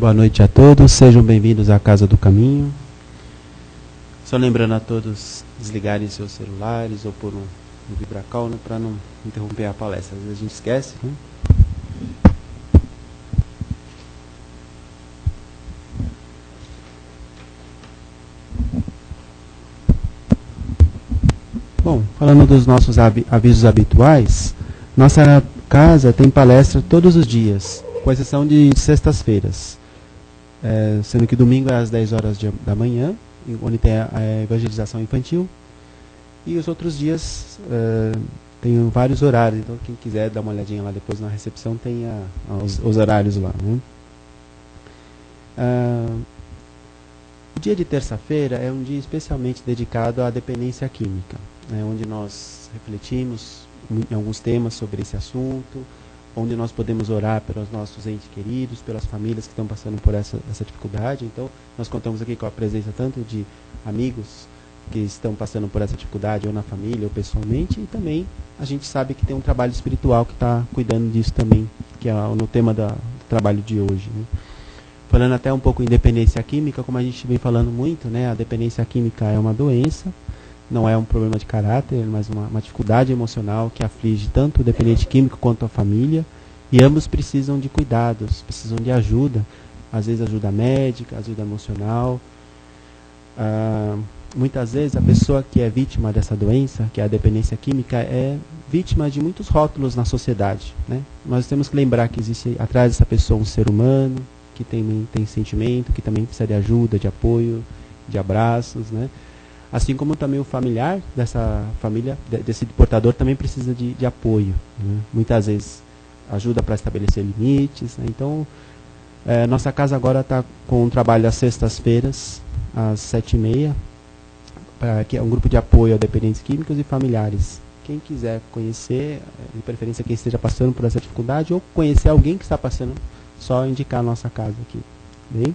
Boa noite a todos, sejam bem-vindos à Casa do Caminho. Só lembrando a todos desligarem seus celulares ou pôr no vibracall, né, para não interromper a palestra. Às vezes a gente esquece, né? Bom, falando dos nossos avisos habituais, nossa casa tem palestra todos os dias, com exceção de sextas-feiras. Sendo que domingo é às 10 horas da manhã, onde tem a evangelização infantil. E os outros dias tem vários horários, então quem quiser dar uma olhadinha lá depois na recepção tem os horários lá, né? O dia de terça-feira é um dia especialmente dedicado à dependência química, né, onde nós refletimos em alguns temas sobre esse assunto, onde nós podemos orar pelos nossos entes queridos, pelas famílias que estão passando por essa dificuldade. Então, nós contamos aqui com a presença tanto de amigos que estão passando por essa dificuldade, ou na família, ou pessoalmente, e também a gente sabe que tem um trabalho espiritual que está cuidando disso também, que é no tema do trabalho de hoje, né? Falando até um pouco em dependência química, como a gente vem falando muito, né, a dependência química é uma doença, não é um problema de caráter, mas uma dificuldade emocional que aflige tanto o dependente químico quanto a família, e ambos precisam de cuidados, precisam de ajuda, às vezes ajuda médica, ajuda emocional. Muitas vezes a pessoa que é vítima dessa doença, que é a dependência química, é vítima de muitos rótulos na sociedade, né? Nós temos que lembrar que existe atrás dessa pessoa um ser humano, que tem sentimento, que também precisa de ajuda, de apoio, de abraços, né? Assim como também o familiar dessa família, desse portador, também precisa de apoio, né? Muitas vezes ajuda para estabelecer limites, né? Então, nossa casa agora está com um trabalho às sextas-feiras, às 7h30, que é um grupo de apoio a dependentes químicos e familiares. Quem quiser conhecer, de preferência quem esteja passando por essa dificuldade, ou conhecer alguém que está passando, só indicar a nossa casa aqui. Bem?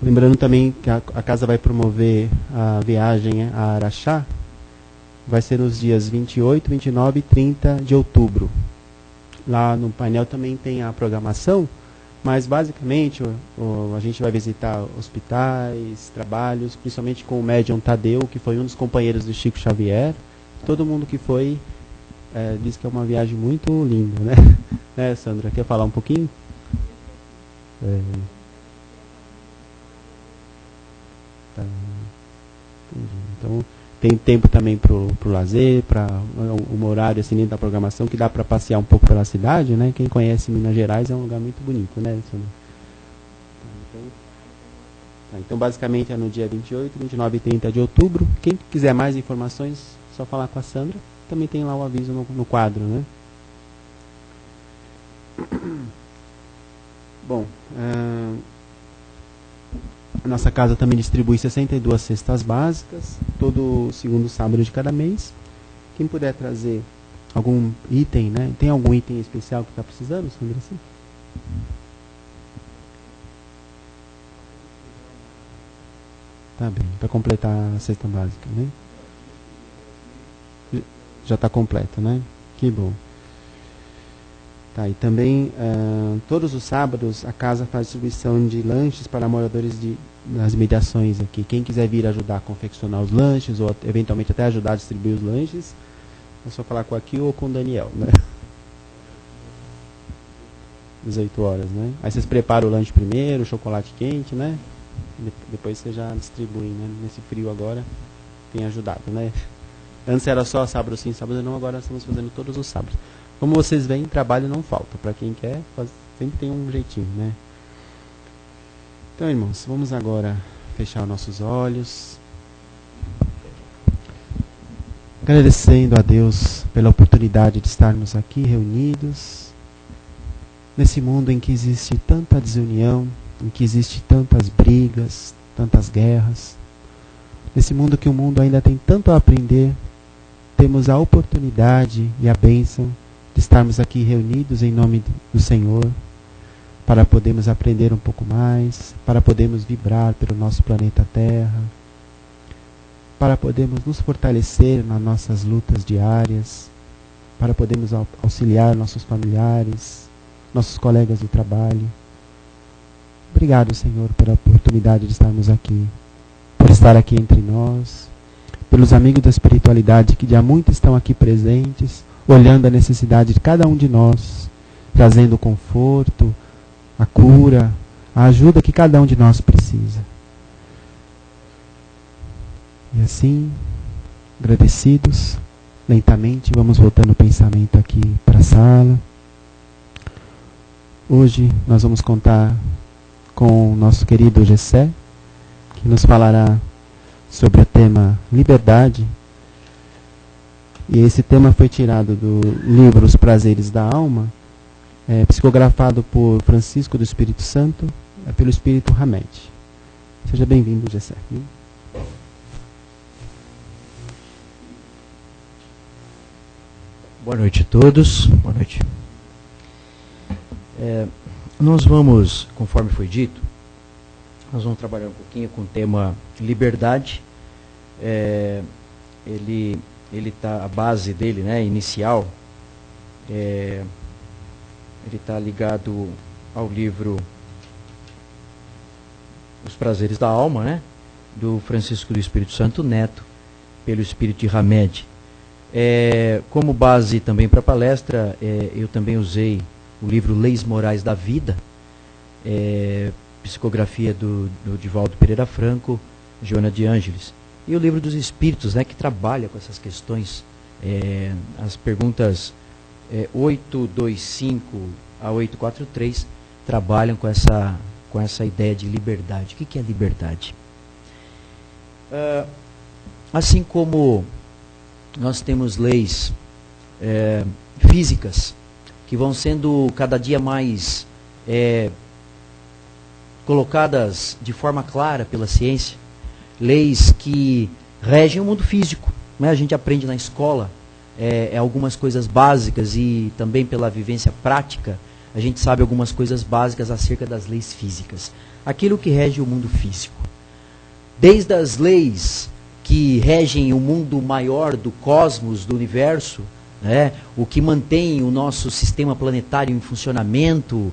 Lembrando também que a casa vai promover a viagem a Araxá, vai ser nos dias 28, 29 e 30 de outubro. Lá no painel também tem a programação, mas basicamente a gente vai visitar hospitais, trabalhos, principalmente com o médium Tadeu, que foi um dos companheiros do Chico Xavier. Todo mundo que foi diz que é uma viagem muito linda, né? Né, Sandra? Quer falar um pouquinho? Tá. Então, tem tempo também para o lazer, para um horário assim dentro da programação, que dá para passear um pouco pela cidade, né? Quem conhece Minas Gerais é um lugar muito bonito, né, Sandra? Então, basicamente é no dia 28, 29 e 30 de outubro. Quem quiser mais informações, só falar com a Sandra. Também tem lá o aviso no quadro, né? Bom, a nossa casa também distribui 62 cestas básicas, todo segundo sábado de cada mês. Quem puder trazer algum item, né? Tem algum item especial que está precisando, Sandra? Sim? Tá bem, para completar a cesta básica, né? Já está completo, né? Que bom. Tá, e também todos os sábados a casa faz distribuição de lanches para moradores das imediações aqui. Quem quiser vir ajudar a confeccionar os lanches ou eventualmente até ajudar a distribuir os lanches, é só falar com aqui ou com o Daniel, né? 18 horas, né? Aí vocês preparam o lanche primeiro, o chocolate quente, né? Depois você já distribui, né? Nesse frio agora tem ajudado, né? Antes era só sábado sim, sábado não, agora estamos fazendo todos os sábados. Como vocês veem, trabalho não falta. Para quem quer, sempre tem um jeitinho, né? Então, irmãos, vamos agora fechar nossos olhos, agradecendo a Deus pela oportunidade de estarmos aqui reunidos, nesse mundo em que existe tanta desunião, em que existe tantas brigas, tantas guerras, nesse mundo que o mundo ainda tem tanto a aprender. Temos a oportunidade e a bênção de estarmos aqui reunidos em nome do Senhor, para podermos aprender um pouco mais, para podermos vibrar pelo nosso planeta Terra, para podermos nos fortalecer nas nossas lutas diárias, para podermos auxiliar nossos familiares, nossos colegas de trabalho. Obrigado, Senhor, pela oportunidade de estarmos aqui, por estar aqui entre nós, pelos amigos da espiritualidade que já muito estão aqui presentes, olhando a necessidade de cada um de nós, trazendo o conforto, a cura, a ajuda que cada um de nós precisa. E assim, agradecidos, lentamente vamos voltando o pensamento aqui para a sala. Hoje nós vamos contar com o nosso querido Gessé, que nos falará sobre o tema liberdade. E esse tema foi tirado do livro Os Prazeres da Alma, psicografado por Francisco do Espírito Santo, pelo Espírito Hamed. Seja bem-vindo, Gessé. Boa noite a todos. Boa noite. Nós vamos, conforme foi dito, nós vamos trabalhar um pouquinho com o tema liberdade. Ele tá, a base dele, né, inicial, ele está ligado ao livro Os Prazeres da Alma, né, do Francisco do Espírito Santo Neto, pelo Espírito de Hamed. Como base também para a palestra, eu também usei o livro Leis Morais da Vida, psicografia do Divaldo Pereira Franco, Joana de Ângeles, e o livro dos Espíritos, né, que trabalha com essas questões, as perguntas 825 a 843 trabalham com essa ideia de liberdade. O que é liberdade? Assim como nós temos leis físicas que vão sendo cada dia mais colocadas de forma clara pela ciência, leis que regem o mundo físico, né? A gente aprende na escola algumas coisas básicas, e também pela vivência prática a gente sabe algumas coisas básicas acerca das leis físicas, aquilo que rege o mundo físico, desde as leis que regem o mundo maior do cosmos, do universo, né? O que mantém o nosso sistema planetário em funcionamento,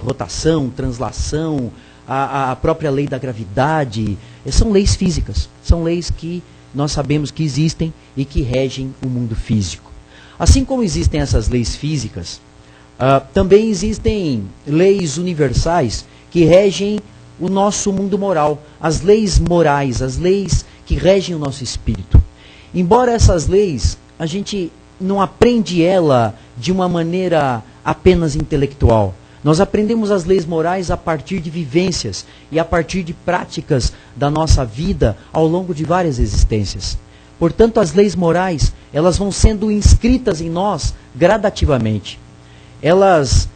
rotação, translação, a própria lei da gravidade, são leis físicas, são leis que nós sabemos que existem e que regem o mundo físico. Assim como existem essas leis físicas, também existem leis universais que regem o nosso mundo moral, as leis morais, as leis que regem o nosso espírito. Embora essas leis, a gente não aprende ela de uma maneira apenas intelectual. Nós aprendemos as leis morais a partir de vivências e a partir de práticas da nossa vida ao longo de várias existências. Portanto, as leis morais, elas vão sendo inscritas em nós gradativamente. Elas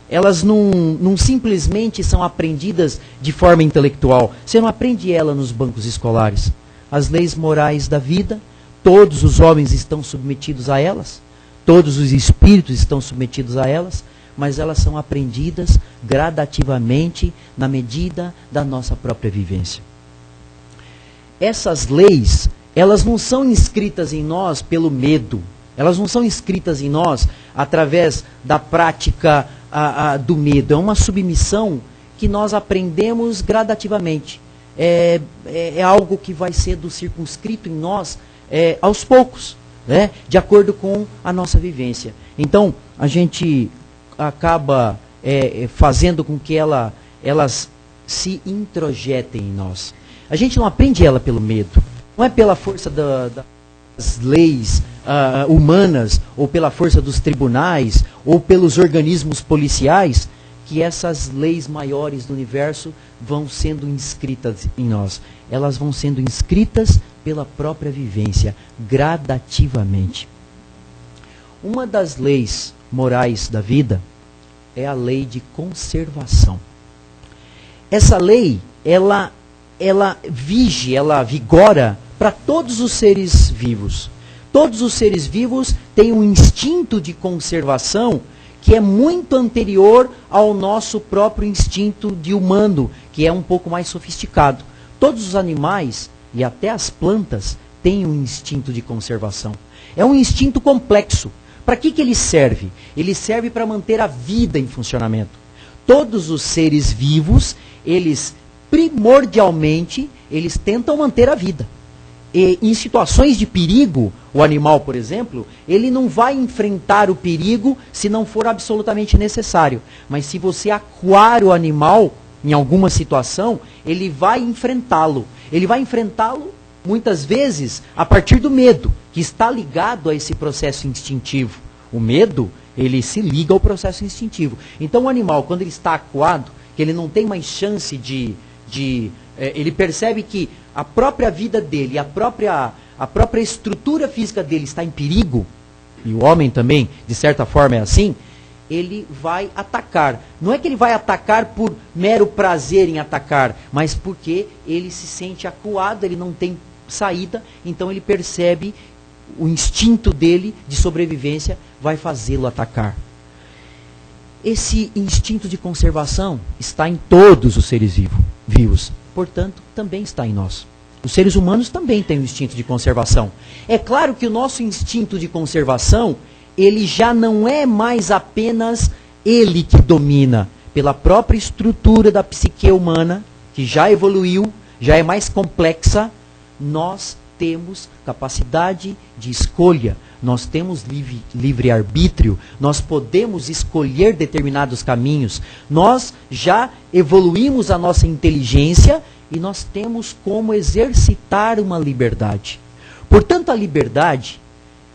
não simplesmente são aprendidas de forma intelectual. Você não aprende ela nos bancos escolares. As leis morais da vida, todos os homens estão submetidos a elas, todos os espíritos estão submetidos a elas, mas elas são aprendidas gradativamente na medida da nossa própria vivência. Essas leis, elas não são inscritas em nós pelo medo, elas não são inscritas em nós através da prática do medo, é uma submissão que nós aprendemos gradativamente. É algo que vai sendo circunscrito em nós aos poucos, né, de acordo com a nossa vivência. Então, a gente acaba fazendo com que elas se introjetem em nós. A gente não aprende ela pelo medo, não é pela força das leis humanas, ou pela força dos tribunais, ou pelos organismos policiais, que essas leis maiores do universo vão sendo inscritas em nós. Elas vão sendo inscritas pela própria vivência, gradativamente. Uma das leis morais da vida é a lei de conservação. Essa lei, ela vige, ela vigora para todos os seres vivos. Todos os seres vivos têm um instinto de conservação que é muito anterior ao nosso próprio instinto de humano, que é um pouco mais sofisticado. Todos os animais e até as plantas têm um instinto de conservação. É um instinto complexo, Para que ele serve? Ele serve para manter a vida em funcionamento. Todos os seres vivos, eles primordialmente, eles tentam manter a vida. E em situações de perigo, o animal, por exemplo, ele não vai enfrentar o perigo se não for absolutamente necessário. Mas se você acuar o animal em alguma situação, ele vai enfrentá-lo. Ele vai enfrentá-lo, muitas vezes, a partir do medo, que está ligado a esse processo instintivo. O medo, ele se liga ao processo instintivo. Então o animal, quando ele está acuado, que ele não tem mais chance ele percebe que a própria vida dele, a própria estrutura física dele está em perigo, e o homem também, de certa forma, é assim, ele vai atacar. Não é que ele vai atacar por mero prazer em atacar, mas porque ele se sente acuado, ele não tem saída, então ele percebe o instinto dele de sobrevivência vai fazê-lo atacar. Esse instinto de conservação está em todos os seres vivos, portanto, também está em nós. Os seres humanos também têm um instinto de conservação. É claro que o nosso instinto de conservação, ele já não é mais apenas ele que domina, pela própria estrutura da psique humana, que já evoluiu, já é mais complexa, nós temos capacidade de escolha, nós temos livre-arbítrio, nós podemos escolher determinados caminhos, nós já evoluímos a nossa inteligência e nós temos como exercitar uma liberdade. Portanto, a liberdade,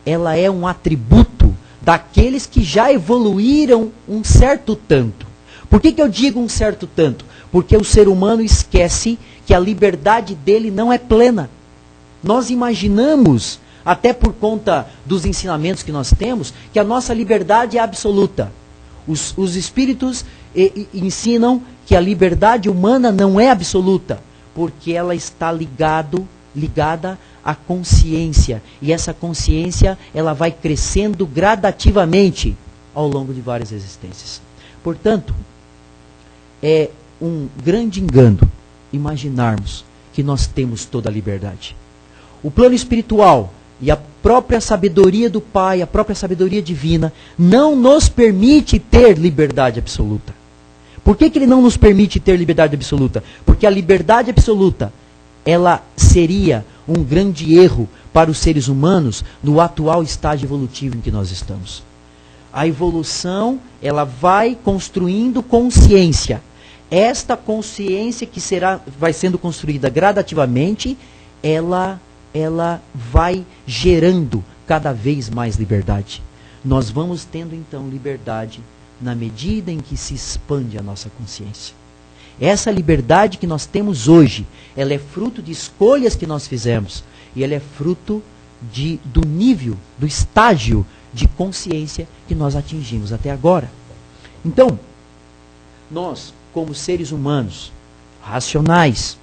ela é um atributo daqueles que já evoluíram um certo tanto. Por que eu digo um certo tanto? Porque o ser humano esquece que a liberdade dele não é plena. Nós imaginamos, até por conta dos ensinamentos que nós temos, que a nossa liberdade é absoluta. Os espíritos ensinam que a liberdade humana não é absoluta, porque ela está ligada à consciência. E essa consciência, ela vai crescendo gradativamente ao longo de várias existências. Portanto, é um grande engano imaginarmos que nós temos toda a liberdade. O plano espiritual e a própria sabedoria do Pai, a própria sabedoria divina, não nos permite ter liberdade absoluta. Por que ele não nos permite ter liberdade absoluta? Porque a liberdade absoluta, ela seria um grande erro para os seres humanos no atual estágio evolutivo em que nós estamos. A evolução, ela vai construindo consciência. Esta consciência que vai sendo construída gradativamente, ela vai gerando cada vez mais liberdade. Nós vamos tendo então liberdade na medida em que se expande a nossa consciência. Essa liberdade que nós temos hoje, ela é fruto de escolhas que nós fizemos, e ela é fruto do nível, do estágio de consciência que nós atingimos até agora. Então, nós, como seres humanos, racionais,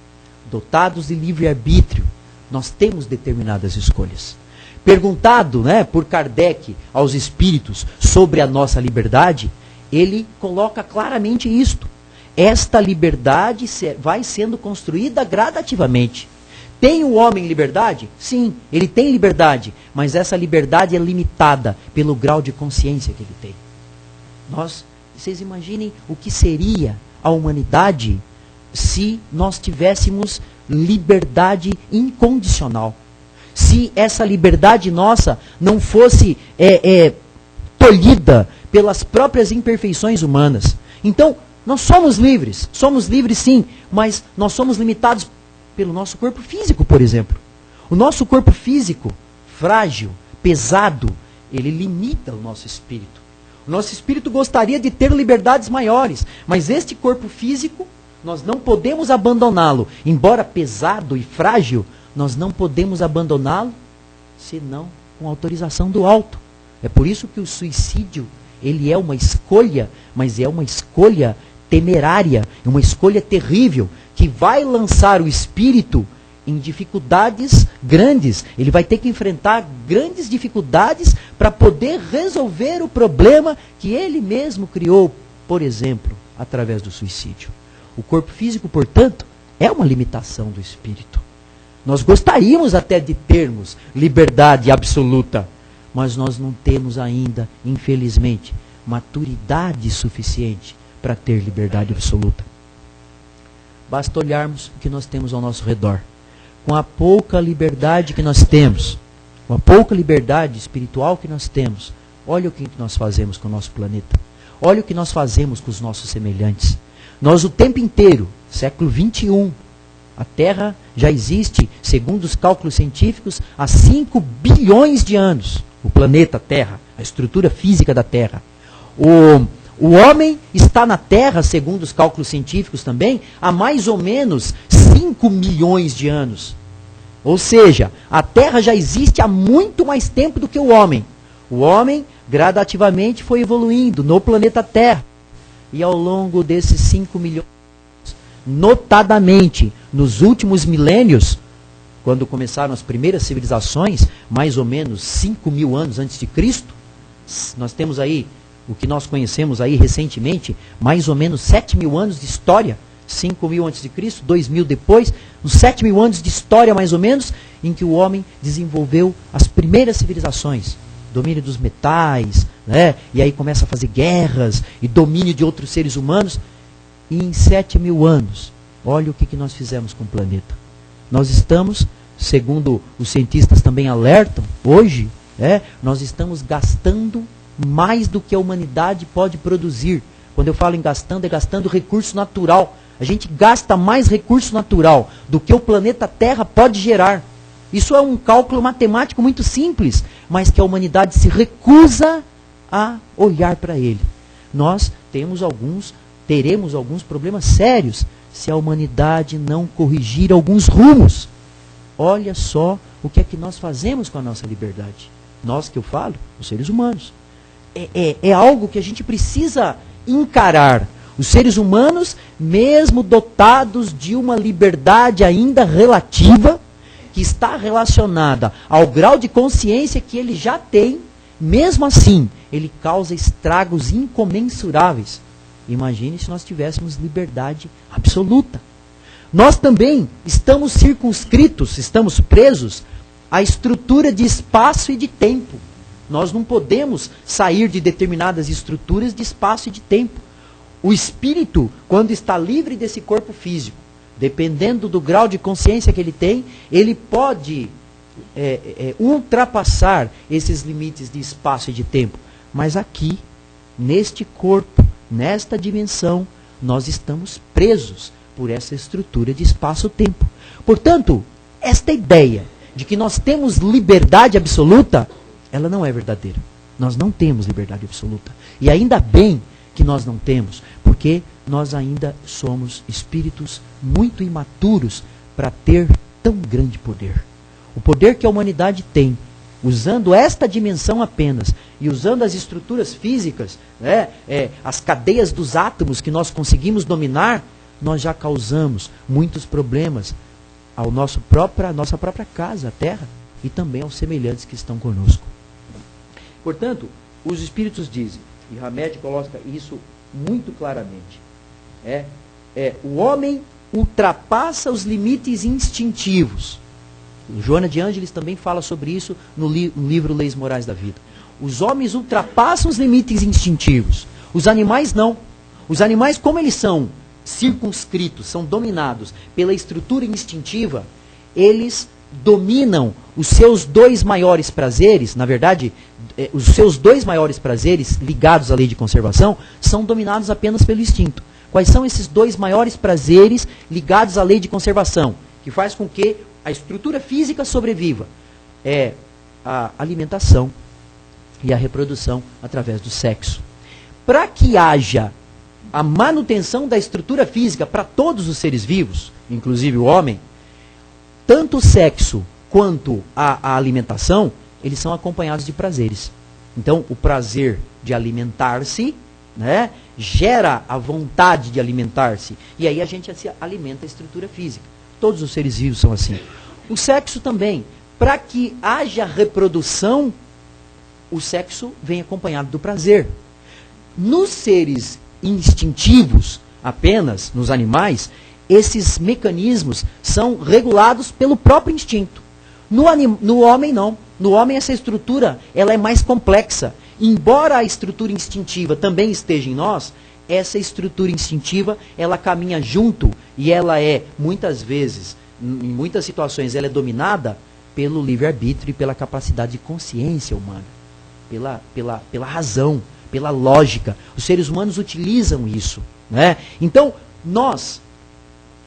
dotados de livre-arbítrio, nós temos determinadas escolhas. Perguntado, por Kardec aos espíritos sobre a nossa liberdade, ele coloca claramente isto. Esta liberdade vai sendo construída gradativamente. Tem o homem liberdade? Sim, ele tem liberdade, mas essa liberdade é limitada pelo grau de consciência que ele tem. Vocês imaginem o que seria a humanidade se nós tivéssemos liberdade incondicional. Se essa liberdade nossa não fosse tolhida pelas próprias imperfeições humanas. Então, nós somos livres sim, mas nós somos limitados pelo nosso corpo físico, por exemplo. O nosso corpo físico, frágil, pesado, ele limita o nosso espírito. O nosso espírito gostaria de ter liberdades maiores, mas este corpo físico, nós não podemos abandoná-lo. Embora pesado e frágil, nós não podemos abandoná-lo, senão com autorização do alto. É por isso que o suicídio, ele é uma escolha, mas é uma escolha temerária, uma escolha terrível, que vai lançar o espírito em dificuldades grandes. Ele vai ter que enfrentar grandes dificuldades para poder resolver o problema que ele mesmo criou, por exemplo, através do suicídio. O corpo físico, portanto, é uma limitação do espírito. Nós gostaríamos até de termos liberdade absoluta, mas nós não temos ainda, infelizmente, maturidade suficiente para ter liberdade absoluta. Basta olharmos o que nós temos ao nosso redor. Com a pouca liberdade que nós temos, com a pouca liberdade espiritual que nós temos, olha o que nós fazemos com o nosso planeta. Olha o que nós fazemos com os nossos semelhantes. Nós o tempo inteiro, século 21, a Terra já existe, segundo os cálculos científicos, há 5 bilhões de anos. O planeta Terra, a estrutura física da Terra. O homem está na Terra, segundo os cálculos científicos também, há mais ou menos 5 milhões de anos. Ou seja, a Terra já existe há muito mais tempo do que o homem. O homem gradativamente foi evoluindo no planeta Terra. E ao longo desses 5 milhões, notadamente nos últimos milênios, quando começaram as primeiras civilizações, mais ou menos 5.000 anos antes de Cristo, nós temos aí o que nós conhecemos aí recentemente, mais ou menos 7.000 anos de história, 5.000 antes de Cristo, 2.000 depois, uns 7.000 anos de história mais ou menos, em que o homem desenvolveu as primeiras civilizações, domínio dos metais, né? E aí começa a fazer guerras e domínio de outros seres humanos. E em 7.000 anos, olha o que nós fizemos com o planeta. Nós estamos, segundo os cientistas também alertam, hoje, nós estamos gastando mais do que a humanidade pode produzir. Quando eu falo em gastando, é gastando recurso natural. A gente gasta mais recurso natural do que o planeta Terra pode gerar. Isso é um cálculo matemático muito simples, mas que a humanidade se recusa a olhar para ele. Nós teremos alguns problemas sérios se a humanidade não corrigir alguns rumos. Olha só o que é que nós fazemos com a nossa liberdade. Nós que eu falo, os seres humanos. É algo que a gente precisa encarar. Os seres humanos, mesmo dotados de uma liberdade ainda relativa, que está relacionada ao grau de consciência que ele já tem, mesmo assim, ele causa estragos incomensuráveis. Imagine se nós tivéssemos liberdade absoluta. Nós também estamos circunscritos, estamos presos à estrutura de espaço e de tempo. Nós não podemos sair de determinadas estruturas de espaço e de tempo. O espírito, quando está livre desse corpo físico, dependendo do grau de consciência que ele tem, ele pode ultrapassar esses limites de espaço e de tempo. Mas aqui, neste corpo, nesta dimensão, nós estamos presos por essa estrutura de espaço-tempo. Portanto, esta ideia de que nós temos liberdade absoluta, ela não é verdadeira. Nós não temos liberdade absoluta. E ainda bem que nós não temos, porque nós ainda somos espíritos muito imaturos para ter tão grande poder. O poder que a humanidade tem, usando esta dimensão apenas, e usando as estruturas físicas, as cadeias dos átomos que nós conseguimos dominar, nós já causamos muitos problemas à nossa própria casa, a Terra, e também aos semelhantes que estão conosco. Portanto, os espíritos dizem, e Hamed coloca isso muito claramente, o homem ultrapassa os limites instintivos. Joana de Ângeles também fala sobre isso no livro Leis Morais da Vida. Os homens ultrapassam os limites instintivos. Os animais não. Os animais, como eles são circunscritos, são dominados pela estrutura instintiva, eles dominam os seus 2 maiores prazeres. Na verdade, os seus 2 maiores prazeres ligados à lei de conservação são dominados apenas pelo instinto. Quais são esses 2 maiores prazeres ligados à lei de conservação, que faz com que a estrutura física sobreviva? É a alimentação e a reprodução através do sexo. Para que haja a manutenção da estrutura física para todos os seres vivos, inclusive o homem, tanto o sexo quanto a alimentação, eles são acompanhados de prazeres. Então, o prazer de alimentar-se, gera a vontade de alimentar-se. E aí a gente se alimenta a estrutura física. Todos os seres vivos são assim. O sexo também. Para que haja reprodução, o sexo vem acompanhado do prazer. Nos seres instintivos, apenas nos animais, esses mecanismos são regulados pelo próprio instinto. No homem não. No homem essa estrutura, ela é mais complexa. Embora a estrutura instintiva também esteja em nós, essa estrutura instintiva, ela caminha junto e ela é, muitas vezes, em muitas situações, ela é dominada pelo livre-arbítrio e pela capacidade de consciência humana, pela razão, pela lógica. Os seres humanos utilizam isso, né? Então, nós,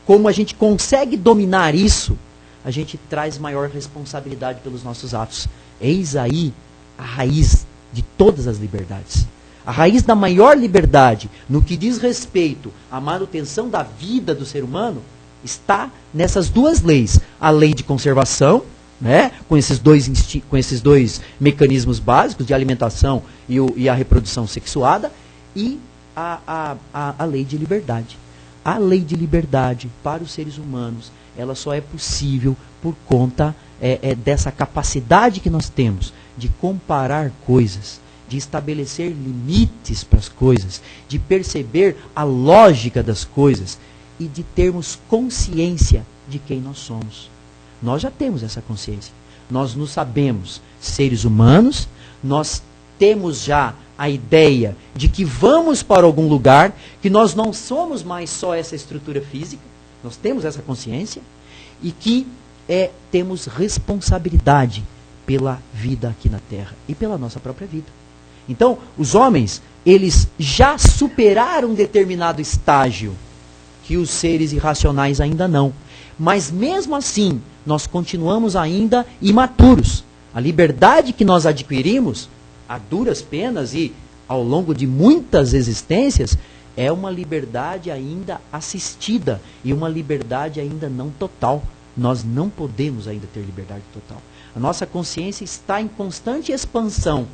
como a gente consegue dominar isso, a gente traz maior responsabilidade pelos nossos atos. Eis aí a raiz de todas as liberdades. A raiz da maior liberdade, no que diz respeito à manutenção da vida do ser humano, está nessas duas leis. A lei de conservação, né, com esses dois mecanismos básicos de alimentação e a reprodução sexuada, e a lei de liberdade. A lei de liberdade para os seres humanos, ela só é possível por conta dessa capacidade que nós temos de comparar coisas, de estabelecer limites para as coisas, de perceber a lógica das coisas e de termos consciência de quem nós somos. Nós já temos essa consciência. Nós nos sabemos seres humanos, nós temos já a ideia de que vamos para algum lugar, que nós não somos mais só essa estrutura física, nós temos essa consciência e que temos responsabilidade pela vida aqui na Terra e pela nossa própria vida. Então, os homens, eles já superaram um determinado estágio que os seres irracionais ainda não. Mas mesmo assim, nós continuamos ainda imaturos. A liberdade que nós adquirimos, a duras penas e ao longo de muitas existências, é uma liberdade ainda assistida e uma liberdade ainda não total. Nós não podemos ainda ter liberdade total. A nossa consciência está em constante expansão,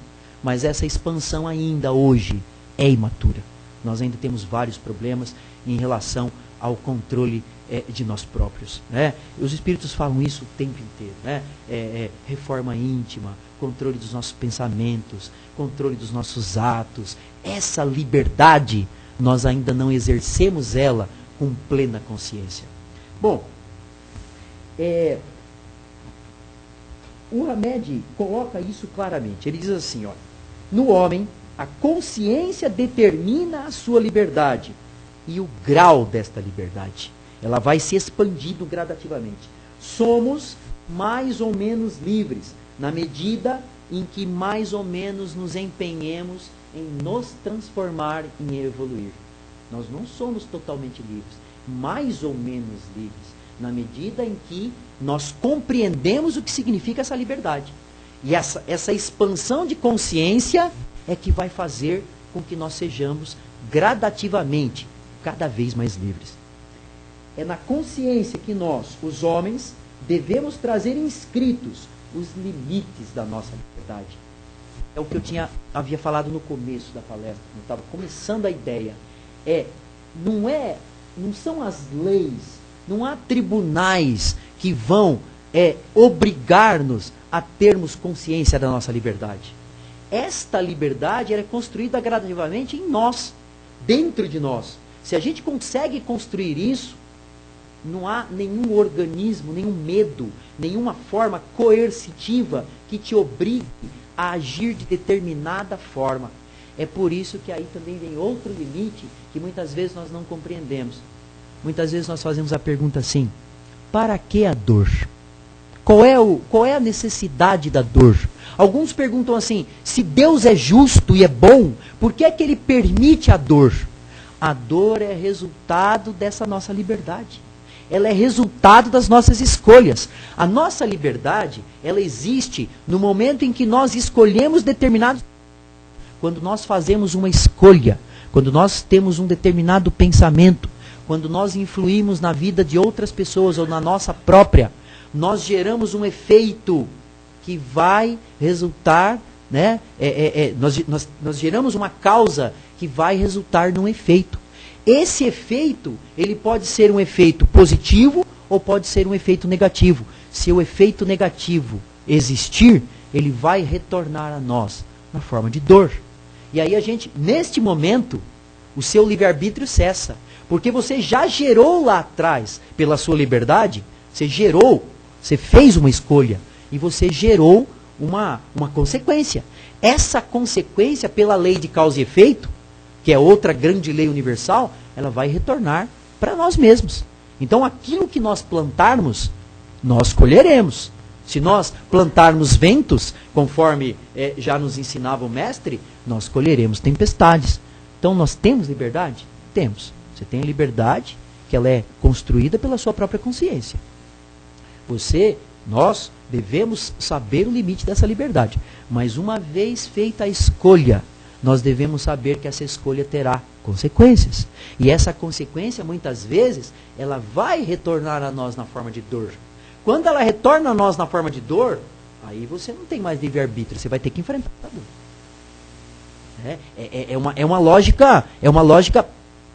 mas essa expansão ainda hoje é imatura. Nós ainda temos vários problemas em relação ao controle de nós próprios, né? Os espíritos falam isso o tempo inteiro, né? Reforma íntima, controle dos nossos pensamentos, controle dos nossos atos. Essa liberdade, nós ainda não exercemos ela com plena consciência. Bom, o Hamed coloca isso claramente. Ele diz assim, ó, no homem, a consciência determina a sua liberdade e o grau desta liberdade. Ela vai se expandindo gradativamente. Somos mais ou menos livres, na medida em que mais ou menos nos empenhemos em nos transformar, em evoluir. Nós não somos totalmente livres, mais ou menos livres, na medida em que nós compreendemos o que significa essa liberdade. E essa expansão de consciência é que vai fazer com que nós sejamos gradativamente cada vez mais livres. É na consciência que nós, os homens, devemos trazer inscritos os limites da nossa liberdade. É o que eu havia falado no começo da palestra, quando estava começando a ideia. Não são as leis, não há tribunais que vão obrigar-nos a termos consciência da nossa liberdade. Esta liberdade é construída gradativamente em nós, dentro de nós. Se a gente consegue construir isso, não há nenhum organismo, nenhum medo, nenhuma forma coercitiva que te obrigue a agir de determinada forma. É por isso que aí também vem outro limite que muitas vezes nós não compreendemos. Muitas vezes nós fazemos a pergunta assim: para que a dor? Qual é a necessidade da dor? Alguns perguntam assim: se Deus é justo e é bom, por que é que Ele permite a dor? A dor é resultado dessa nossa liberdade. Ela é resultado das nossas escolhas. A nossa liberdade, ela existe no momento em que nós escolhemos determinados... Quando nós fazemos uma escolha, quando nós temos um determinado pensamento, quando nós influímos na vida de outras pessoas ou na nossa própria, nós geramos um efeito que vai resultar, né? Nós geramos uma causa que vai resultar num efeito. Esse efeito, ele pode ser um efeito positivo ou pode ser um efeito negativo. Se o efeito negativo existir, ele vai retornar a nós na forma de dor. E aí a gente, neste momento, o seu livre-arbítrio cessa. Porque você já gerou lá atrás, pela sua liberdade, você fez uma escolha e você gerou uma consequência. Essa consequência, pela lei de causa e efeito, que é outra grande lei universal, ela vai retornar para nós mesmos. Então, aquilo que nós plantarmos, nós colheremos. Se nós plantarmos ventos, conforme já nos ensinava o mestre, nós colheremos tempestades. Então, nós temos liberdade? Temos. Você tem a liberdade, que ela é construída pela sua própria consciência. Nós devemos saber o limite dessa liberdade. Mas uma vez feita a escolha, nós devemos saber que essa escolha terá consequências. E essa consequência, muitas vezes, ela vai retornar a nós na forma de dor. Quando ela retorna a nós na forma de dor, aí você não tem mais livre-arbítrio, você vai ter que enfrentar a dor. É uma lógica,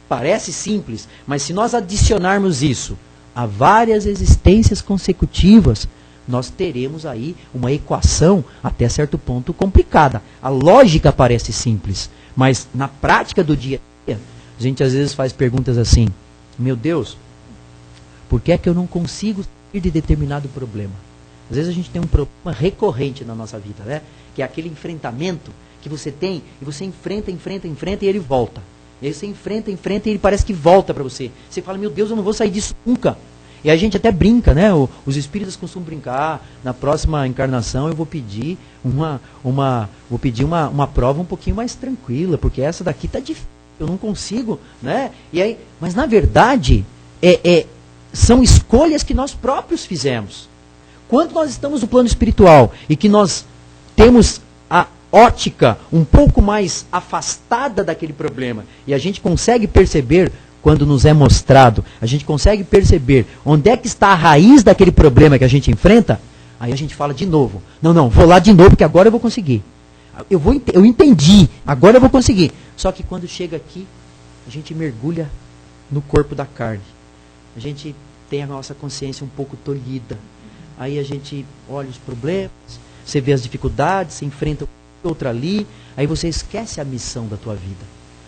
parece simples, mas se nós adicionarmos isso a várias existências consecutivas, nós teremos aí uma equação até certo ponto complicada. A lógica parece simples, mas na prática do dia a dia, a gente às vezes faz perguntas assim: meu Deus, por que é que eu não consigo sair de determinado problema? Às vezes a gente tem um problema recorrente na nossa vida, né? Que é aquele enfrentamento que você tem, e você enfrenta e ele volta. E aí você enfrenta e ele parece que volta para você. Você fala, meu Deus, eu não vou sair disso nunca. E a gente até brinca, né? Os espíritas costumam brincar, na próxima encarnação eu vou pedir uma prova um pouquinho mais tranquila, porque essa daqui está difícil, eu não consigo, né? E aí, mas na verdade, são escolhas que nós próprios fizemos. Quando nós estamos no plano espiritual e que nós temos a ótica um pouco mais afastada daquele problema, e a gente consegue perceber, quando nos é mostrado, a gente consegue perceber onde é que está a raiz daquele problema que a gente enfrenta, aí a gente fala de novo, não, vou lá de novo, porque agora eu vou conseguir. Eu entendi, agora eu vou conseguir. Só que quando chega aqui, a gente mergulha no corpo da carne. A gente tem a nossa consciência um pouco tolhida. Aí a gente olha os problemas, você vê as dificuldades, você enfrenta outra ali, aí você esquece a missão da tua vida.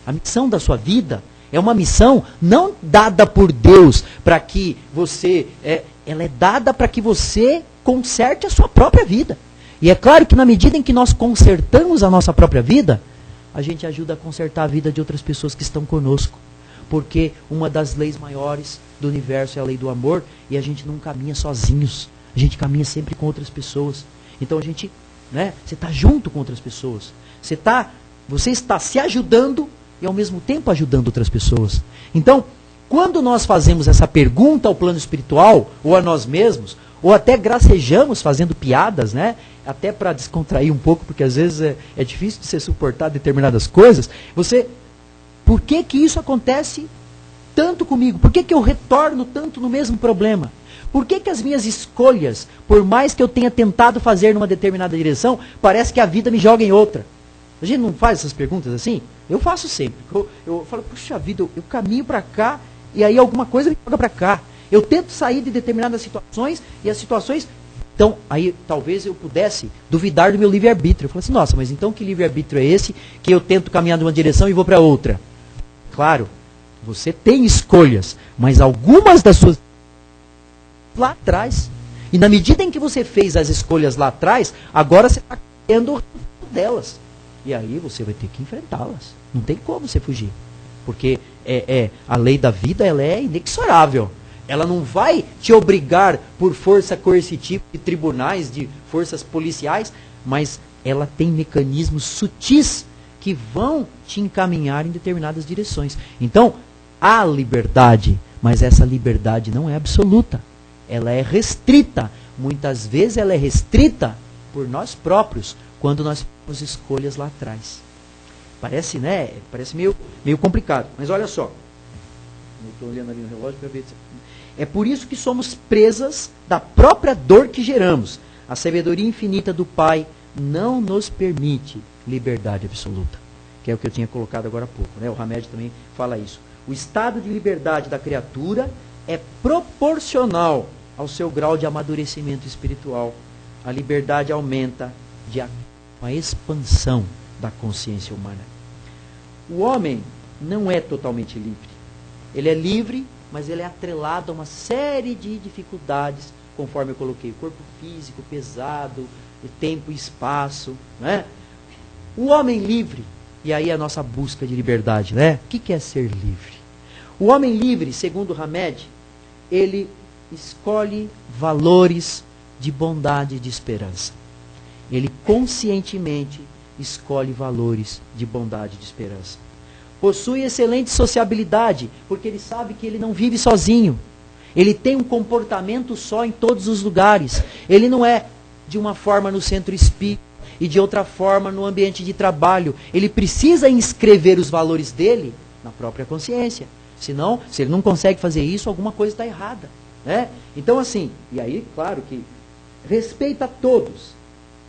A missão da sua vida é uma missão não dada por Deus para que você... ela é dada para que você conserte a sua própria vida. E é claro que na medida em que nós consertamos a nossa própria vida, a gente ajuda a consertar a vida de outras pessoas que estão conosco. Porque uma das leis maiores do universo é a lei do amor, e a gente não caminha sozinhos. A gente caminha sempre com outras pessoas. Então a gente... você está junto com outras pessoas. Você está se ajudando e ao mesmo tempo ajudando outras pessoas. Então, quando nós fazemos essa pergunta ao plano espiritual, ou a nós mesmos, ou até gracejamos fazendo piadas, até para descontrair um pouco, porque às vezes é difícil de você suportar determinadas coisas, por que isso acontece tanto comigo? Por que eu retorno tanto no mesmo problema? Por que as minhas escolhas, por mais que eu tenha tentado fazer numa determinada direção, parece que a vida me joga em outra? A gente não faz essas perguntas assim? Eu faço sempre. Eu falo, puxa vida, eu caminho para cá e aí alguma coisa me joga para cá. Eu tento sair de determinadas situações e as situações... Então, aí talvez eu pudesse duvidar do meu livre-arbítrio. Eu falo assim, nossa, mas então que livre-arbítrio é esse que eu tento caminhar de uma direção e vou para outra? Claro, você tem escolhas, mas algumas das suas... lá atrás. E na medida em que você fez as escolhas lá atrás, agora você está tendo o delas. E aí você vai ter que enfrentá-las. Não tem como você fugir. Porque a lei da vida, ela é inexorável. Ela não vai te obrigar por força coercitiva de tribunais, de forças policiais, mas ela tem mecanismos sutis que vão te encaminhar em determinadas direções. Então, há liberdade, mas essa liberdade não é absoluta. Ela é restrita. Muitas vezes ela é restrita por nós próprios, quando nós fazemos escolhas lá atrás. Parece, Parece meio complicado. Mas olha só. Eu estou olhando ali no relógio para ver. É por isso que somos presas da própria dor que geramos. A sabedoria infinita do Pai não nos permite liberdade absoluta. Que é o que eu tinha colocado agora há pouco. O Hamed também fala isso. O estado de liberdade da criatura é proporcional ao seu grau de amadurecimento espiritual. A liberdade aumenta com a expansão da consciência humana. O homem não é totalmente livre. Ele é livre, mas ele é atrelado a uma série de dificuldades, conforme eu coloquei. O corpo físico pesado, tempo e espaço, né? O homem livre, e aí a nossa busca de liberdade, né? O que é ser livre? O homem livre, segundo Hamed, ele escolhe valores de bondade e de esperança. Ele conscientemente escolhe valores de bondade e de esperança. Possui excelente sociabilidade, porque ele sabe que ele não vive sozinho. Ele tem um comportamento só em todos os lugares. Ele não é de uma forma no centro espírita e de outra forma no ambiente de trabalho. Ele precisa inscrever os valores dele na própria consciência. Senão, se ele não consegue fazer isso, alguma coisa está errada, né? Então assim, e aí claro que respeita a todos,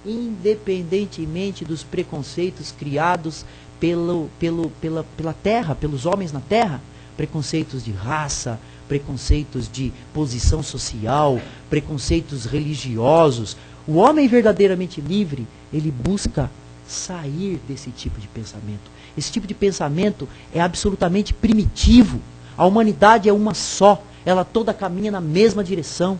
independentemente dos preconceitos criados pela terra, pelos homens na terra, preconceitos de raça, preconceitos de posição social, preconceitos religiosos. O homem verdadeiramente livre, ele busca sair desse tipo de pensamento. Esse tipo de pensamento é absolutamente primitivo. A humanidade é uma só, ela toda caminha na mesma direção.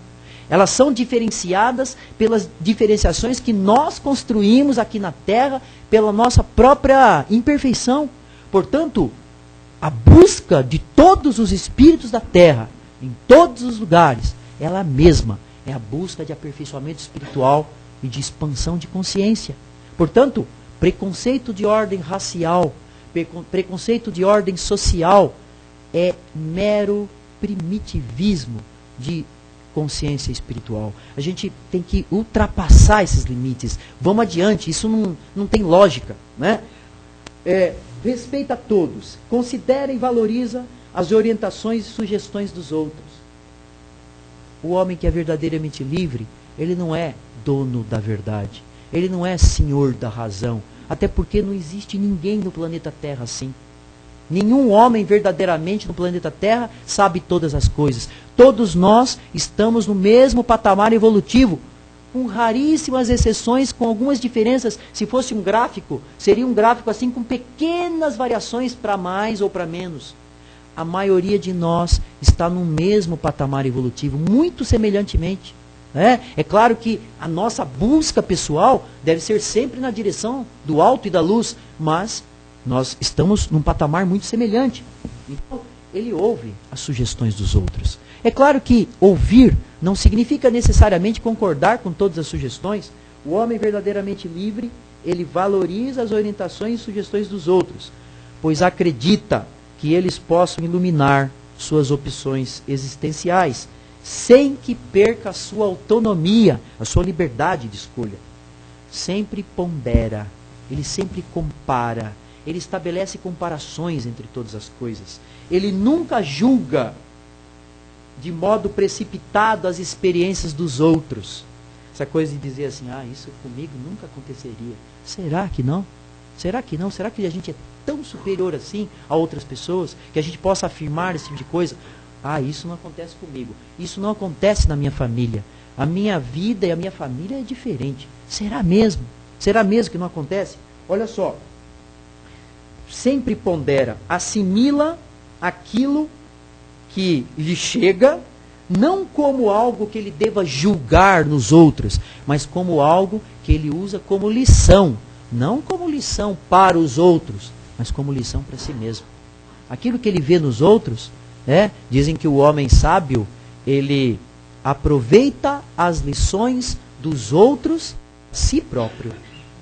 Elas são diferenciadas pelas diferenciações que nós construímos aqui na Terra, pela nossa própria imperfeição. Portanto, a busca de todos os espíritos da Terra, em todos os lugares, ela mesma é a busca de aperfeiçoamento espiritual e de expansão de consciência. Portanto, preconceito de ordem racial, preconceito de ordem social, é mero primitivismo de consciência espiritual. A gente tem que ultrapassar esses limites. Vamos adiante, isso não tem lógica, né? Respeita a todos, considera e valoriza as orientações e sugestões dos outros. O homem que é verdadeiramente livre, ele não é dono da verdade, ele não é senhor da razão, até porque não existe ninguém no planeta Terra assim. Nenhum homem verdadeiramente no planeta Terra sabe todas as coisas. Todos nós estamos no mesmo patamar evolutivo, com raríssimas exceções, com algumas diferenças. Se fosse um gráfico, seria um gráfico assim com pequenas variações para mais ou para menos. A maioria de nós está no mesmo patamar evolutivo, muito semelhantemente. É claro que a nossa busca pessoal deve ser sempre na direção do alto e da luz, mas nós estamos num patamar muito semelhante. Então, ele ouve as sugestões dos outros. É claro que ouvir não significa necessariamente concordar com todas as sugestões. O homem verdadeiramente livre, ele valoriza as orientações e sugestões dos outros, pois acredita que eles possam iluminar suas opções existenciais, sem que perca a sua autonomia, a sua liberdade de escolha. Sempre pondera, ele sempre compara, ele estabelece comparações entre todas as coisas. Ele nunca julga de modo precipitado as experiências dos outros. Essa coisa de dizer assim, isso comigo nunca aconteceria. Será que não? Será que não? Será que a gente é tão superior assim a outras pessoas, que a gente possa afirmar esse tipo de coisa? Isso não acontece comigo. Isso não acontece na minha família. A minha vida e a minha família é diferente. Será mesmo? Será mesmo que não acontece? Olha só. Sempre pondera, assimila aquilo que lhe chega, não como algo que ele deva julgar nos outros, mas como algo que ele usa como lição. Não como lição para os outros, mas como lição para si mesmo. Aquilo que ele vê nos outros, dizem que o homem sábio, ele aproveita as lições dos outros si próprio.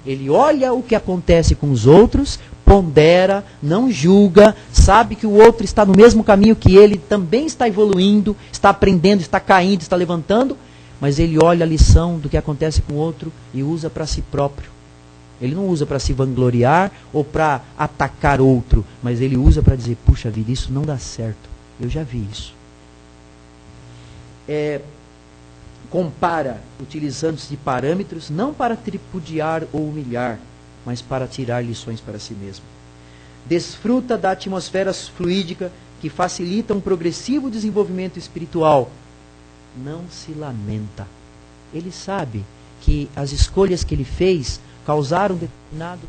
Ele olha o que acontece com os outros, pondera, não julga, sabe que o outro está no mesmo caminho que ele, também está evoluindo, está aprendendo, está caindo, está levantando, mas ele olha a lição do que acontece com o outro e usa para si próprio. Ele não usa para se vangloriar ou para atacar outro, mas ele usa para dizer, puxa vida, isso não dá certo. Eu já vi isso. Compara, utilizando-se de parâmetros, não para tripudiar ou humilhar, mas para tirar lições para si mesmo. Desfruta da atmosfera fluídica que facilita um progressivo desenvolvimento espiritual. Não se lamenta. Ele sabe que as escolhas que ele fez causaram determinados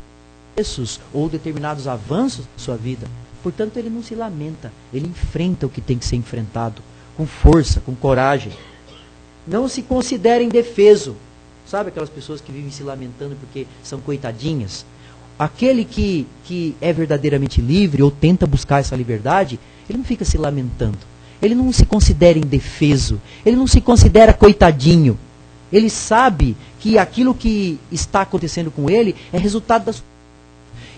preços ou determinados avanços na sua vida. Portanto, ele não se lamenta. Ele enfrenta o que tem que ser enfrentado, com força, com coragem. Não se considera indefeso. Sabe aquelas pessoas que vivem se lamentando porque são coitadinhas? Aquele que é verdadeiramente livre ou tenta buscar essa liberdade, ele não fica se lamentando. Ele não se considera indefeso. Ele não se considera coitadinho. Ele sabe que aquilo que está acontecendo com ele é resultado das...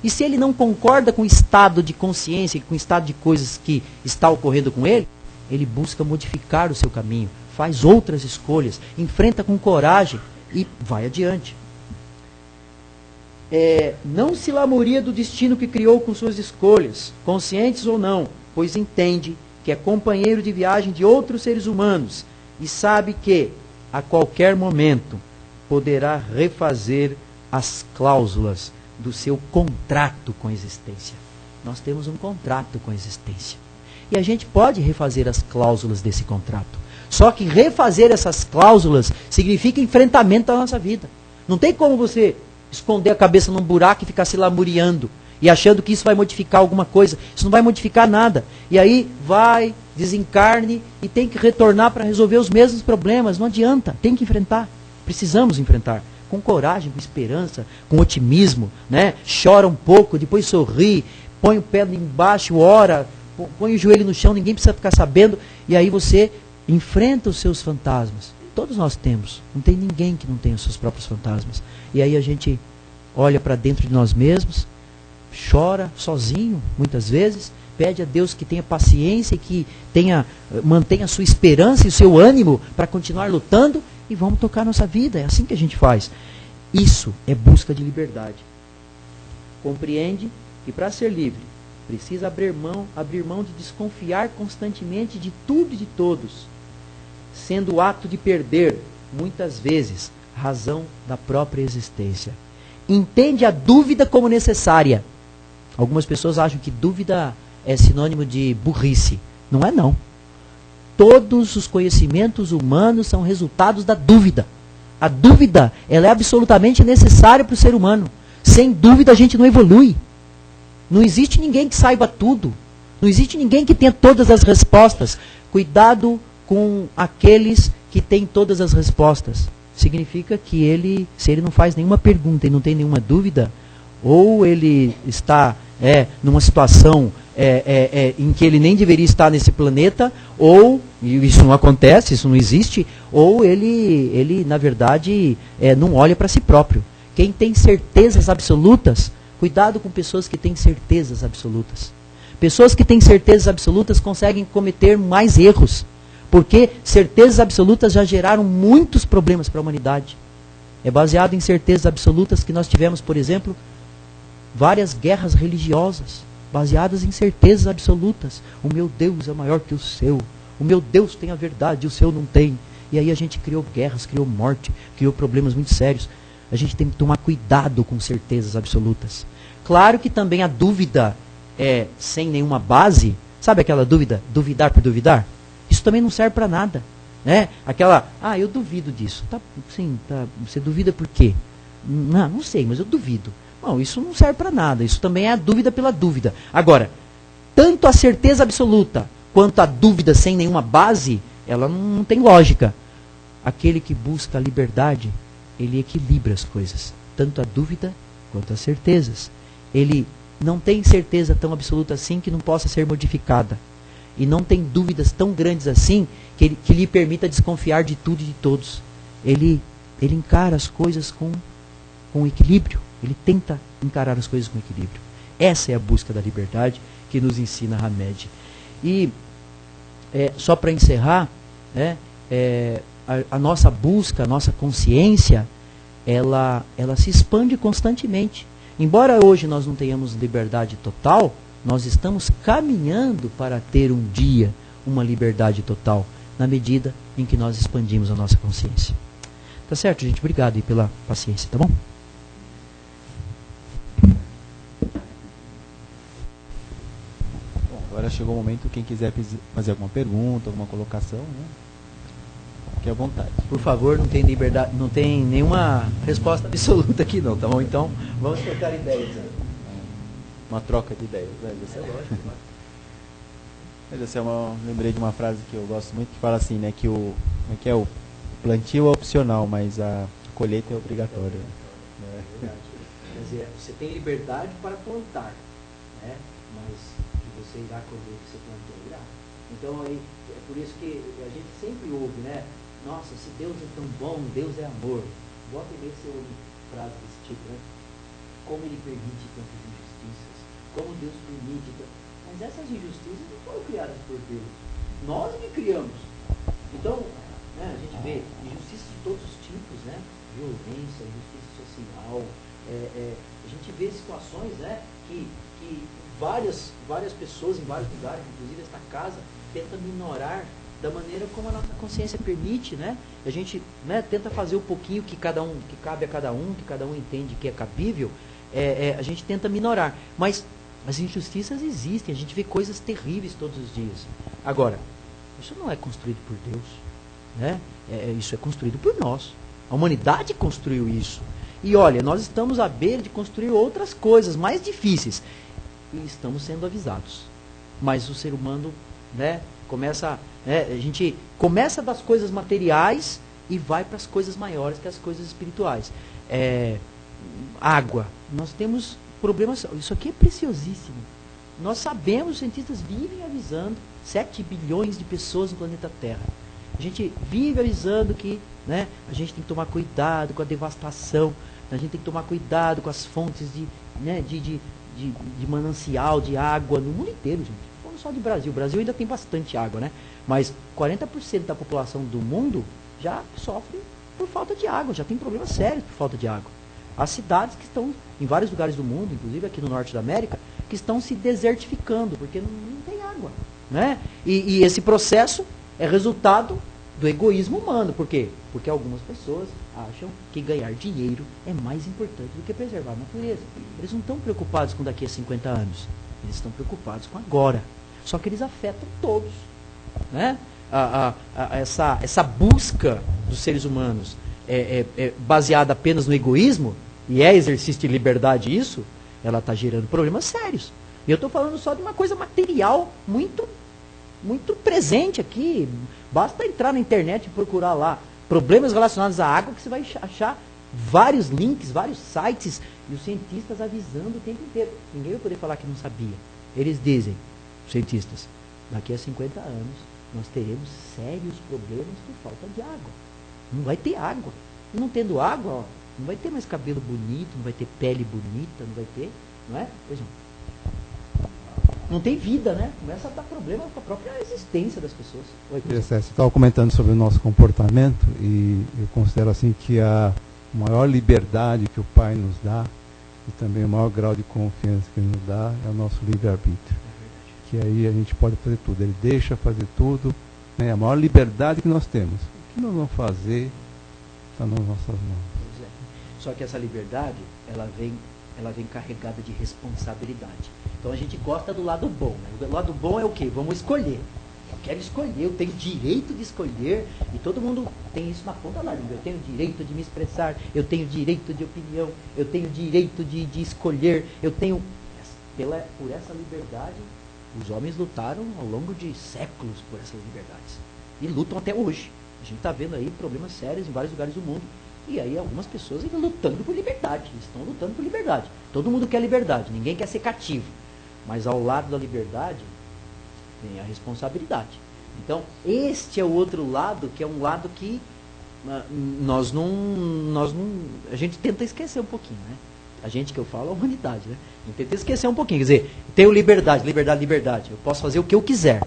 E se ele não concorda com o estado de consciência, com o estado de coisas que está ocorrendo com ele, ele busca modificar o seu caminho, faz outras escolhas, enfrenta com coragem e vai adiante. Não se lamoria do destino que criou com suas escolhas, conscientes ou não, pois entende que é companheiro de viagem de outros seres humanos e sabe que, a qualquer momento, poderá refazer as cláusulas do seu contrato com a existência. Nós temos um contrato com a existência. E a gente pode refazer as cláusulas desse contrato. Só que refazer essas cláusulas significa enfrentamento da nossa vida. Não tem como você esconder a cabeça num buraco e ficar se lamuriando e achando que isso vai modificar alguma coisa. Isso não vai modificar nada. E aí vai, desencarne e tem que retornar para resolver os mesmos problemas. Não adianta, tem que enfrentar. Precisamos enfrentar. Com coragem, com esperança, com otimismo, né? Chora um pouco, depois sorri, põe o pé embaixo, ora, põe o joelho no chão, ninguém precisa ficar sabendo, e aí você enfrenta os seus fantasmas. Todos nós temos, não tem ninguém que não tenha os seus próprios fantasmas. E aí a gente olha para dentro de nós mesmos, chora sozinho, muitas vezes, pede a Deus que tenha paciência e que mantenha a sua esperança e o seu ânimo para continuar lutando, e vamos tocar nossa vida. É assim que a gente faz. Isso é busca de liberdade. Compreende que para ser livre precisa abrir mão de desconfiar constantemente de tudo e de todos, sendo o ato de perder, muitas vezes, razão da própria existência. Entende a dúvida como necessária. Algumas pessoas acham que dúvida é sinônimo de burrice. Não é, não. Todos os conhecimentos humanos são resultados da dúvida. A dúvida, ela é absolutamente necessária para o ser humano. Sem dúvida a gente não evolui. Não existe ninguém que saiba tudo. Não existe ninguém que tenha todas as respostas. Cuidado com aqueles que têm todas as respostas. Significa que se ele não faz nenhuma pergunta e não tem nenhuma dúvida, ou ele está numa situação em que ele nem deveria estar nesse planeta, ou, e isso não acontece, isso não existe, ou ele na verdade, não olha para si próprio. Quem tem certezas absolutas, cuidado com pessoas que têm certezas absolutas. Pessoas que têm certezas absolutas conseguem cometer mais erros, porque certezas absolutas já geraram muitos problemas para a humanidade. É baseado em certezas absolutas que nós tivemos, por exemplo, várias guerras religiosas, baseadas em certezas absolutas. O meu Deus é maior que o seu. O meu Deus tem a verdade, o seu não tem. E aí a gente criou guerras, criou morte, criou problemas muito sérios. A gente tem que tomar cuidado com certezas absolutas. Claro que também a dúvida sem nenhuma base. Sabe aquela dúvida? Duvidar por duvidar? Isso também não serve para nada. Né? Aquela, eu duvido disso. Você duvida por quê? Não sei, mas eu duvido. Não, isso não serve para nada. Isso também é a dúvida pela dúvida. Agora, tanto a certeza absoluta quanto a dúvida sem nenhuma base, ela não tem lógica. Aquele que busca a liberdade, ele equilibra as coisas. Tanto a dúvida quanto as certezas. Ele não tem certeza tão absoluta assim que não possa ser modificada. E não tem dúvidas tão grandes assim que lhe permita desconfiar de tudo e de todos. Ele encara as coisas com equilíbrio. Ele tenta encarar as coisas com equilíbrio. Essa é a busca da liberdade que nos ensina Hamed. E, só para encerrar, a nossa busca, a nossa consciência, ela se expande constantemente. Embora hoje nós não tenhamos liberdade total, nós estamos caminhando para ter um dia uma liberdade total, na medida em que nós expandimos a nossa consciência. Tá certo, gente? Obrigado aí pela paciência, tá bom? Agora chegou o momento, quem quiser fazer alguma pergunta, alguma colocação, né? Fique à vontade. Por favor, não tem liberdade, não tem nenhuma resposta absoluta aqui não, tá bom? Então, vamos trocar ideias. Uma troca de ideias, né? Lembrei de uma frase que eu gosto muito, que fala assim, né, que o plantio é opcional, mas a colheita é obrigatória. Quer dizer, você tem liberdade para plantar, né? Mas que você irá colher o que você plantou, irá. Então, aí, é por isso que a gente sempre ouve, né? Nossa, se Deus é tão bom, Deus é amor. Bota e meia você ouve frases desse tipo, né? Como Ele permite tantas injustiças, como Deus permite. Mas essas injustiças não foram criadas por Deus. Nós que criamos. Então, né, a gente vê injustiças de todos os tipos, né? Violência, injustiça social. A gente vê situações, né, que várias pessoas em vários lugares, inclusive esta casa, tenta minorar da maneira como a nossa consciência permite, né? A gente, né, tenta fazer um pouquinho que cabe a cada um, que cada um entende que é cabível, a gente tenta minorar. Mas as injustiças existem, a gente vê coisas terríveis todos os dias. Agora, isso não é construído por Deus, né? Isso é construído por nós. A humanidade construiu isso. E olha, nós estamos à beira de construir outras coisas mais difíceis. E estamos sendo avisados. Mas o ser humano, né, a gente começa das coisas materiais e vai para as coisas maiores, que as coisas espirituais. Água. Nós temos problemas. Isso aqui é preciosíssimo. Nós sabemos, os cientistas vivem avisando 7 bilhões de pessoas no planeta Terra. A gente vive avisando que, né, a gente tem que tomar cuidado com a devastação, a gente tem que tomar cuidado com as fontes de manancial, de água no mundo inteiro, gente. Não falando só de Brasil. O Brasil ainda tem bastante água, né? Mas 40% da população do mundo já sofre por falta de água, já tem problemas sérios por falta de água. Há cidades que estão, em vários lugares do mundo, inclusive aqui no norte da América, que estão se desertificando, porque não tem água, né? E esse processo é resultado do egoísmo humano. Por quê? Porque algumas pessoas acham que ganhar dinheiro é mais importante do que preservar a natureza. Eles não estão preocupados com daqui a 50 anos. Eles estão preocupados com agora. Só que eles afetam todos, né? Essa busca dos seres humanos é baseada apenas no egoísmo, e é exercício de liberdade isso, ela está gerando problemas sérios. E eu estou falando só de uma coisa material muito presente aqui. Basta entrar na internet e procurar lá problemas relacionados à água, que você vai achar vários links, vários sites, e os cientistas avisando o tempo inteiro. Ninguém vai poder falar que não sabia. Eles dizem, os cientistas, daqui a 50 anos nós teremos sérios problemas por falta de água. Não vai ter água. E não tendo água, ó, não vai ter mais cabelo bonito, não vai ter pele bonita, não vai ter, não é? Pois não. Não tem vida, né? Começa a dar problema com a própria existência das pessoas. Você estava comentando sobre o nosso comportamento, e eu considero assim que a maior liberdade que o Pai nos dá, e também o maior grau de confiança que Ele nos dá, é o nosso livre-arbítrio. Que aí a gente pode fazer tudo. Ele deixa fazer tudo, né? A maior liberdade que nós temos. O que nós vamos fazer está nas nossas mãos. Pois é. Só que essa liberdade, ela vem carregada de responsabilidade. Então a gente gosta do lado bom, né? O lado bom é o quê? Vamos escolher. Eu quero escolher, eu tenho direito de escolher, e todo mundo tem isso na ponta da língua. Eu tenho direito de me expressar, eu tenho direito de opinião, eu tenho direito de escolher, eu tenho... Por essa liberdade, os homens lutaram ao longo de séculos por essas liberdades. E lutam até hoje. A gente está vendo aí problemas sérios em vários lugares do mundo. E aí algumas pessoas ainda lutando por liberdade. Estão lutando por liberdade. Todo mundo quer liberdade, ninguém quer ser cativo. Mas ao lado da liberdade, tem a responsabilidade. Então, este é o outro lado, que é um lado que nós não... A gente tenta esquecer um pouquinho, né? A gente, que eu falo, é a humanidade, né? A gente tenta esquecer um pouquinho. Quer dizer, tenho liberdade. Eu posso fazer o que eu quiser.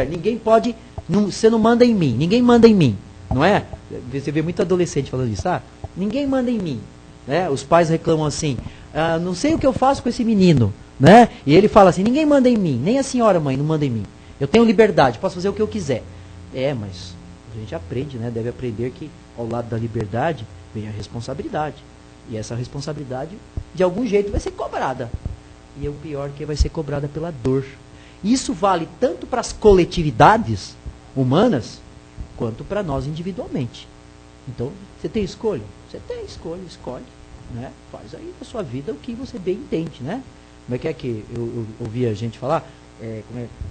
Ninguém pode... você não manda em mim. Ninguém manda em mim. Não é? Você vê muito adolescente falando isso. Ninguém manda em mim. Né? Os pais reclamam assim, não sei o que eu faço com esse menino. Né? E ele fala assim, ninguém manda em mim. Nem a senhora, mãe, não manda em mim. Eu tenho liberdade, posso fazer o que eu quiser. Mas a gente aprende, né? Deve aprender que ao lado da liberdade vem a responsabilidade. E essa responsabilidade, de algum jeito, vai ser cobrada. E é o pior, que vai ser cobrada pela dor. Isso vale tanto para as coletividades humanas, quanto para nós individualmente. Então, você tem escolha? Você tem escolha, escolhe. Né? Faz aí da sua vida o que você bem entende. Né? Como é que eu ouvi a gente falar?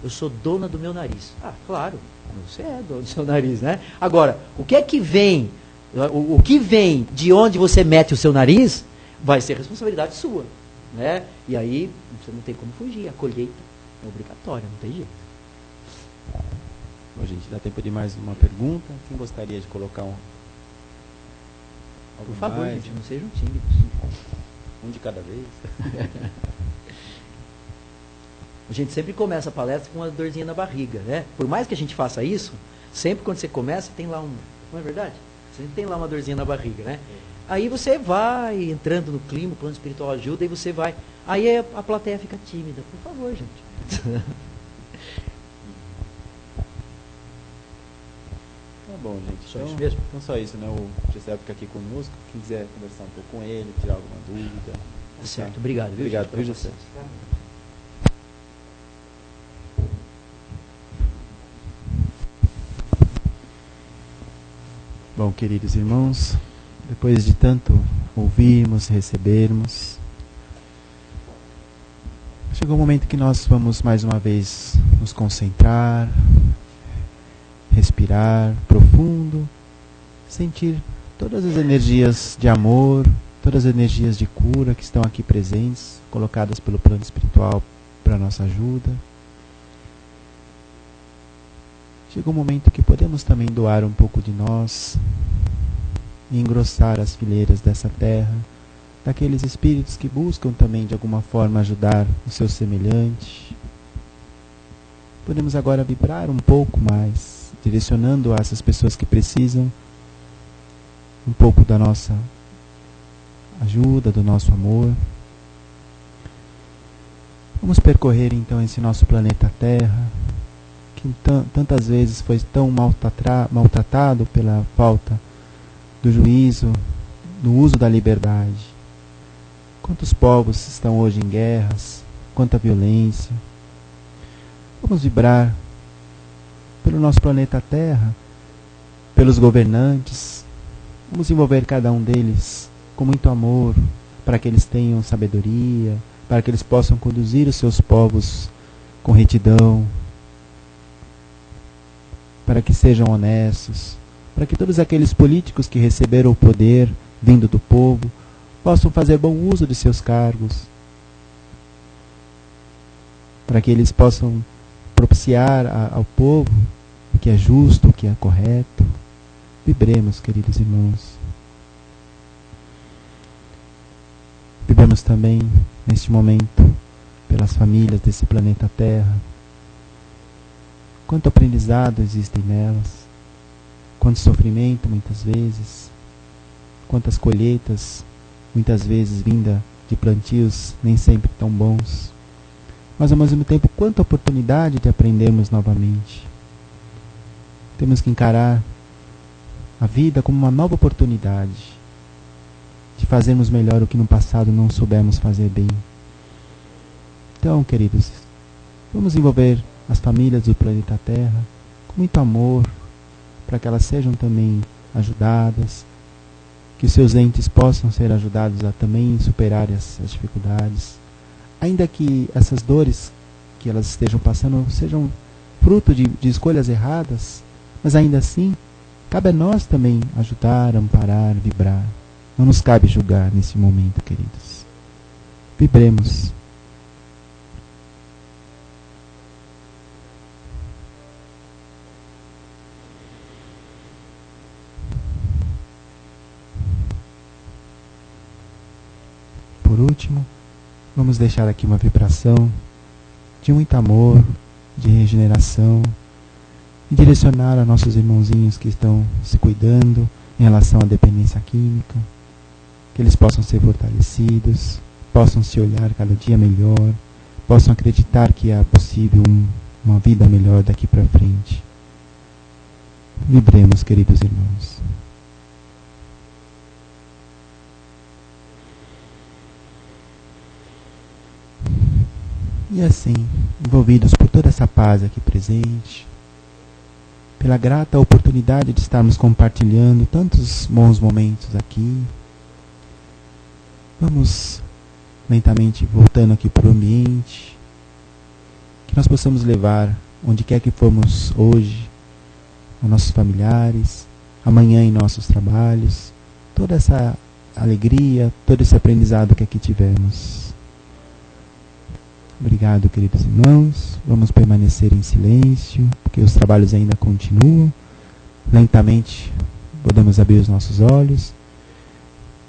Eu sou dona do meu nariz. Claro, você é dona do seu nariz. Né? Agora, o que é que vem O que vem de onde você mete o seu nariz vai ser responsabilidade sua. Né? E aí você não tem como fugir. A colheita é obrigatória, não tem jeito. Bom, gente, dá tempo de mais uma pergunta. Quem gostaria de colocar um? Por favor, mais? gente, não sejam tímidos. Um de cada vez. A gente sempre começa a palestra com uma dorzinha na barriga, né? Por mais que a gente faça isso, sempre quando você começa tem lá não é verdade? Você tem lá uma dorzinha na barriga, né? Aí você vai entrando no clima, o plano espiritual ajuda, e você vai. Aí a plateia fica tímida. Por favor, gente. Tá bom, gente. Só isso mesmo? Então só isso, né? O Gisele fica aqui conosco. Quem quiser conversar um pouco com ele, tirar alguma dúvida. Tá certo, obrigado. Viu, Obrigado, gente, pela viu, Gisele? paciência. Bom, queridos irmãos, depois de tanto ouvirmos, recebermos, chegou o momento que nós vamos mais uma vez nos concentrar, respirar profundo, sentir todas as energias de amor, todas as energias de cura que estão aqui presentes, colocadas pelo plano espiritual para nossa ajuda. Chegou o momento que podemos também doar um pouco de nós e engrossar as fileiras dessa terra, daqueles espíritos que buscam também de alguma forma ajudar o seu semelhante. Podemos agora vibrar um pouco mais, direcionando a essas pessoas que precisam um pouco da nossa ajuda, do nosso amor. Vamos percorrer então esse nosso planeta Terra, que tantas vezes foi tão maltratado pela falta do juízo, do uso da liberdade. Quantos povos estão hoje em guerras, quanta violência. Vamos vibrar pelo nosso planeta Terra, pelos governantes. Vamos envolver cada um deles com muito amor, para que eles tenham sabedoria, para que eles possam conduzir os seus povos com retidão, para que sejam honestos, para que todos aqueles políticos que receberam o poder vindo do povo possam fazer bom uso de seus cargos, para que eles possam propiciar ao povo o que é justo, o que é correto. Vibremos, queridos irmãos. Vibremos também, neste momento, pelas famílias desse planeta Terra. Quanto aprendizado existe nelas, quanto sofrimento muitas vezes, quantas colheitas muitas vezes vinda de plantios nem sempre tão bons, mas ao mesmo tempo quanta oportunidade de aprendermos novamente. Temos que encarar a vida como uma nova oportunidade de fazermos melhor o que no passado não soubemos fazer bem. Então, queridos, vamos envolver as famílias do planeta Terra com muito amor, para que elas sejam também ajudadas, que os seus entes possam ser ajudados a também superar essas dificuldades, ainda que essas dores que elas estejam passando sejam fruto de escolhas erradas, mas ainda assim cabe a nós também ajudar, amparar, vibrar. Não nos cabe julgar nesse momento, queridos. Vibremos. Por último, vamos deixar aqui uma vibração de muito amor, de regeneração, e direcionar a nossos irmãozinhos que estão se cuidando em relação à dependência química, que eles possam ser fortalecidos, possam se olhar cada dia melhor, possam acreditar que é possível uma vida melhor daqui para frente. Vibremos, queridos irmãos. E assim, envolvidos por toda essa paz aqui presente, pela grata oportunidade de estarmos compartilhando tantos bons momentos aqui, vamos lentamente voltando aqui para o ambiente, que nós possamos levar, onde quer que formos hoje, aos nossos familiares, amanhã em nossos trabalhos, toda essa alegria, todo esse aprendizado que aqui tivemos. Obrigado, queridos irmãos. Vamos permanecer em silêncio, porque os trabalhos ainda continuam. Lentamente podemos abrir os nossos olhos.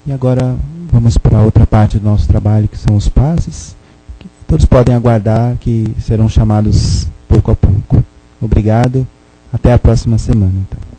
E agora vamos para a outra parte do nosso trabalho, que são os passes, que todos podem aguardar, que serão chamados pouco a pouco. Obrigado. Até a próxima semana, então.